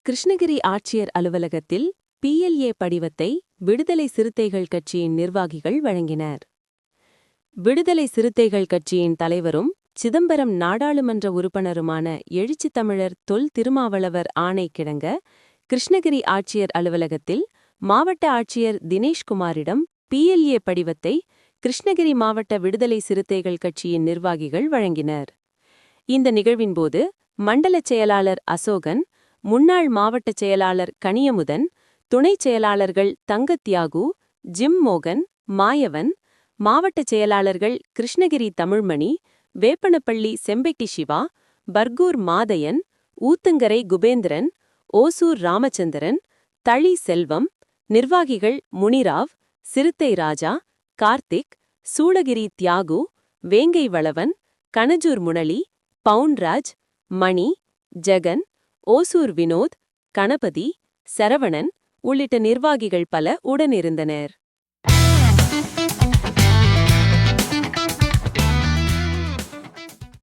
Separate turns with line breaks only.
கிருஷ்ணகிரி ஆட்சியர் அலுவலகத்தில் PLA படிவத்தை விடுதலை சிறுத்தைகள் கட்சியின் நிர்வாகிகள் வழங்கினர். விடுதலை சிறுத்தைகள் கட்சியின் தலைவரும் சிதம்பரம் நாடாளுமன்ற உறுப்பினருமான எழுச்சித் தமிழர் தொல் திருமாவளவர் ஆணை கிடங்க கிருஷ்ணகிரி ஆட்சியர் அலுவலகத்தில் மாவட்ட ஆட்சியர் தினேஷ்குமாரிடம் PLA படிவத்தை கிருஷ்ணகிரி மாவட்ட விடுதலை சிறுத்தைகள் கட்சியின் நிர்வாகிகள் வழங்கினர். இந்த நிகழ்வின்போது மண்டல செயலாளர் அசோகன், முன்னாள் மாவட்ட செயலாளர் கனியமுதன், துணைச் செயலாளர்கள் தங்கத்யாகு, ஜிம் மோகன், மாயவன், மாவட்ட செயலாளர்கள் கிருஷ்ணகிரி தமிழ்மணி, வேப்பனப்பள்ளி செம்பெட்டி சிவா, பர்கூர் மாதையன், ஊத்துங்கரை குபேந்திரன், ஓசூர் ராமச்சந்திரன், தளி செல்வம், நிர்வாகிகள் முனிராவ், சிறுத்தை ராஜா, கார்த்திக், சூளகிரி தியாகு, வேங்கை வளவன், கனஜூர் முனலி, பவுன்ராஜ், மணி, ஜெகன், ஓசூர் வினோத், கணபதி, சரவணன் உள்ளிட்ட நிர்வாகிகள் பல உடனிருந்தனர்.